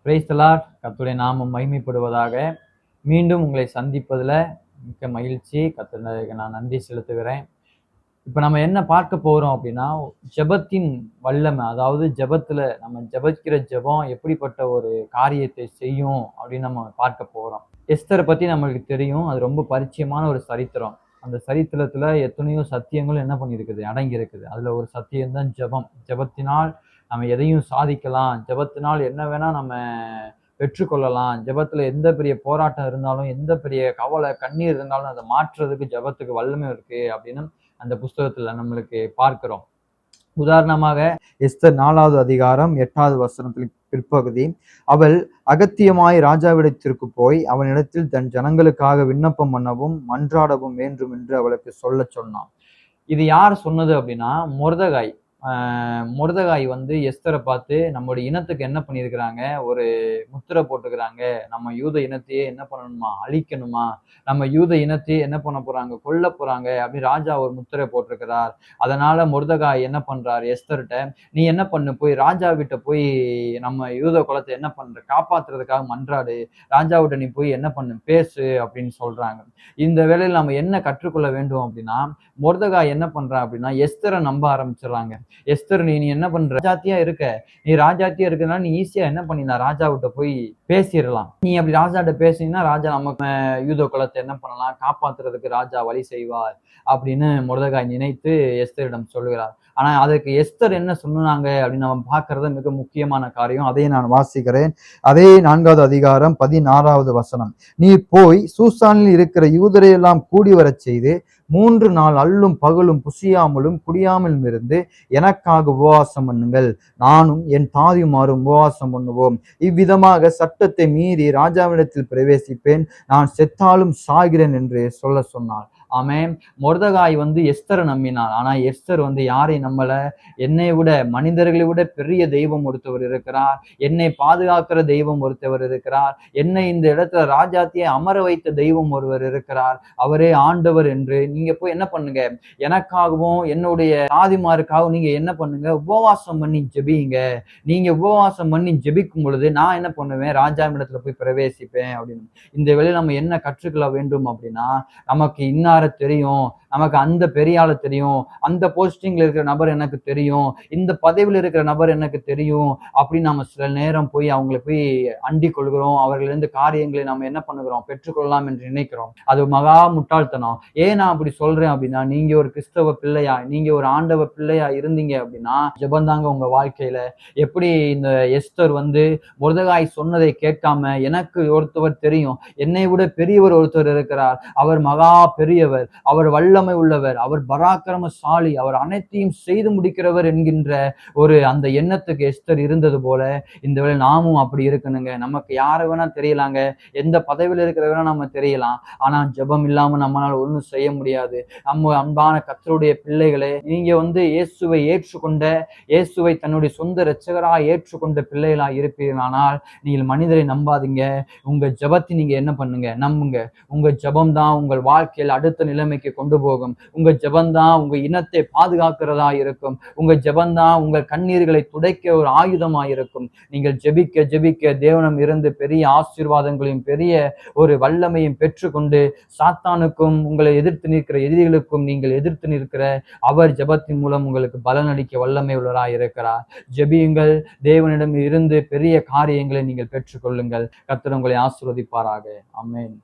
Praise the Lord. கர்த்தருடைய நாமம் மகிமைப்படுவதாக. மீண்டும் உங்களை சந்திப்பதில் மிக்க மகிழ்ச்சி. கர்த்தருக்கு நான் நன்றி செலுத்துகிறேன். இப்போ நம்ம என்ன பார்க்க போகிறோம் அப்படின்னா, ஜெபத்தின் வல்லமை, அதாவது ஜெபத்தில் நம்ம ஜெபிக்கிற ஜெபம் எப்படிப்பட்ட ஒரு காரியத்தை செய்யும் அப்படின்னு நம்ம பார்க்க போகிறோம். எஸ்தரை பற்றி நம்மளுக்கு தெரியும். அது ரொம்ப பரிச்சயமான ஒரு சரித்திரம். அந்த சரித்திரத்தில் எத்தனையோ சத்தியங்களும் என்ன பண்ணியிருக்குது, அடங்கி இருக்குது. அதில் ஒரு சத்தியம்தான் ஜெபம். ஜெபத்தினால் நம்ம எதையும் சாதிக்கலாம். ஜெபத்தினால் என்ன வேணால் நம்ம பெற்றுக்கொள்ளலாம். ஜெபத்தில் எந்த பெரிய போராட்டம் இருந்தாலும், எந்த பெரிய கவலை கண்ணீர் இருந்தாலும் அதை மாற்றுறதுக்கு ஜெபத்துக்கு வல்லமை இருக்குது அப்படின்னு அந்த புஸ்தகத்தில் நம்மளுக்கு பார்க்கிறோம். உதாரணமாக எஸ்தர் 4வது அதிகாரம் 8வது வசனத்தில் பிற்பகுதி, அவள் அகத்தியமாய் ராஜாவிடத்திற்கு போய் அவனிடத்தில் தன் ஜனங்களுக்காக விண்ணப்பம் பண்ணவும் மன்றாடவும் வேண்டும் என்று அவளுக்கு சொல்ல சொன்னான். இது யார் சொன்னது அப்படின்னா, மொர்தெகாய். மொர்தெகாய் எஸ்தரை பார்த்து நம்முடைய இனத்துக்கு என்ன பண்ணியிருக்கிறாங்க, ஒரு முத்திரை போட்டுக்கிறாங்க. நம்ம யூத இனத்தையே என்ன பண்ணணுமா, அழிக்கணுமா, நம்ம யூத இனத்தையே என்ன பண்ண போறாங்க, கொல்ல போறாங்க அப்படி ராஜா ஒரு முத்திரை போட்டிருக்கிறார். அதனால மொர்தெகாய் என்ன பண்றாரு, எஸ்தர்கிட்ட நீ என்ன பண்ணு, போய் ராஜா கிட்ட போய் நம்ம யூத குலத்தை என்ன பண்ற, காப்பாத்துறதுக்காக மன்றாடு, ராஜாவிட்ட நீ போய் என்ன பண்ணு, பேசு அப்படின்னு சொல்றாங்க. இந்த வேளையில் நம்ம என்ன கற்றுக்கொள்ள வேண்டும் அப்படின்னா, மொர்தெகாய் என்ன பண்றான் அப்படின்னா, எஸ்தரை நம்ப ஆரம்பிச்சிடறாங்க. எஸ்தர் நீ என்ன பண்ற, ராஜாத்தியா இருக்க, நீ ராஜாத்தியா இருக்கிறதுனால நீ ஈஸியா என்ன பண்ணினா, ராஜாவிட்ட போய் பேசிடலாம். நீ அப்படி ராஜாட்ட பேசினா ராஜா நமக்கு யூத குலத்தை என்ன பண்ணலாம், காப்பாத்துறதுக்கு ராஜா வழி செய்வார் அப்படின்னு மொர்தெகாய் நினைத்து எஸ்தரிடம் சொல்லுகிறார். ஆனா அதுக்கு எஸ்தர் என்ன சொன்னாங்க அப்படின்னு நம்ம பார்க்கறது மிக முக்கியமான காரியம். அதை நான் வாசிக்கிறேன். அதே 4வது அதிகாரம் 16வது வசனம், நீ போய் சூசானில் இருக்கிற யூதரை எல்லாம் கூடி வரச் செய்து 3 நாள் அல்லும் பகலும் புசியாமலும் குடியாமலும் இருந்து எனக்காக உபவாசம் பண்ணுங்கள், நானும் என் தாதிமாரும் உபவாசம் பண்ணுவோம். இவ்விதமாக சட்டத்தை மீறி ராஜாவிடத்தில் பிரவேசிப்பேன், நான் செத்தாலும் சாகிறேன் என்று சொல்ல சொன்னார். ஆமென். மொர்தெகாய் எஸ்தரை நம்பினார். ஆனா எஸ்தர் யாரை நம்பல, என்னை விட, மனிதர்களை விட பெரிய தெய்வம் ஒருத்தவர் இருக்கிறார், என்னை பாதுகாக்கிற தெய்வம் ஒருத்தவர் இருக்கிறார், என்னை இந்த இடத்துல ராஜாத்தியை அமர வைத்த தெய்வம் ஒருவர் இருக்கிறார், அவரே ஆண்டவர் என்று நீங்க போய் என்ன பண்ணுங்க, எனக்காகவும் என்னுடைய ஆதிமாருக்காகவும் நீங்க என்ன பண்ணுங்க, உபவாசம் பண்ணி ஜெபிங்க. நீங்க உபவாசம் பண்ணி ஜெபிக்கும் பொழுது நான் என்ன பண்ணுவேன், ராஜாவிடத்துல போய் பிரவேசிப்பேன் அப்படின்னு. இந்த வேளையில் நம்ம என்ன கற்றுக்கொள்ள வேண்டும் அப்படின்னா, நமக்கு இன்னார தெரியும், நமக்கு அந்த பெரிய ஆளு தெரியும், அந்த போஸ்டிங்ல இருக்கிற நபர் எனக்கு தெரியும், இந்த பதவியில் இருக்கிற நபர் எனக்கு தெரியும் அப்படின்னு நம்ம சில நேரம் போய் அவங்களை போய் அண்டிக் கொள்கிறோம். அவர்களிருந்து காரியங்களை நம்ம என்ன பண்ணுகிறோம், பெற்றுக்கொள்ளலாம் என்று நினைக்கிறோம். அது மகா முட்டாள்தனம். ஏன் நான் அப்படி சொல்றேன் அப்படின்னா, நீங்க ஒரு கிறிஸ்தவ பிள்ளையா, நீங்க ஒரு ஆண்டவ பிள்ளையா இருந்தீங்க அப்படின்னா ஜெபந்தாங்க உங்க வாழ்க்கையில. எப்படி இந்த எஸ்தர் மொர்தெகாய் சொன்னதை கேட்காம, எனக்கு ஒருத்தவர் தெரியும், என்னை விட பெரியவர் ஒருத்தர் இருக்கிறார், அவர் மகா பெரியவர், அவர் வல்லமை உள்ளவர், அவர் பராக்கிரமசாலி, அவர் அனைத்தையும் செய்து முடிக்கிறவர் என்கின்ற ஒரு அந்த எண்ணத்துக்கு எஸ்தர் இருந்தது போல இந்த வேளை நாமும் அப்படி இருக்கணுங்க. நமக்கு யாரை வேணா தெரியலாங்க, எந்த பதவியில் இருக்கிற வேணா நம்ம தெரியலாம், ஆனா ஜெபம் இல்லாம நம்மளால ஒன்றும் செய்ய முடியாது. நம்ம அன்பான கர்த்தருடைய பிள்ளைகளே, நீங்க இயேசுவை ஏற்றுக்கொண்ட, இயேசுவை தன்னுடைய சொந்த இரட்சகராக ஏற்றுக்கொண்ட பிள்ளைகளாக இருப்பீர்களானால் நீங்கள் மனிதரை நம்பாதீங்க, உங்க ஜெபத்தை நீங்க என்ன பண்ணுங்க, நம்புங்க. உங்க ஜெபம் தான் உங்கள் வாழ்க்கையில் அடுத்த நிலைமைக்கு கொண்டு போகும். உங்க ஜெபந்தான் உங்க இனத்தை பாதுகாக்கிறதா இருக்கும். உங்க ஜெபந்தான் உங்கள் கண்ணீர்களை துடைக்க ஒரு ஆயுதமா இருக்கும். நீங்கள் ஜெபிக்க ஜெபிக்க தேவனிடம் இருந்து பெரிய ஆசீர்வாதங்களையும் பெரிய ஒரு வல்லமையும் பெற்றுக்கொண்டு சாத்தானுக்கும் உங்களை எதிர்த்து நிற்கிற எதிரிகளுக்கும் நீங்கள் எதிர்த்து நிற்கிற அவர் ஜெபத்தின் மூலம் உங்களுக்கு பலனளிக்க வல்லமை உள்ளவராய் இருக்கிறார். ஜெபியுங்கள், தேவனிடம் இருந்து பெரிய காரியங்களை நீங்கள் பெற்றுக்கொள்ளுங்கள். கர்த்தர் உங்களை ஆசீர்வதிப்பாராக. ஆமென்.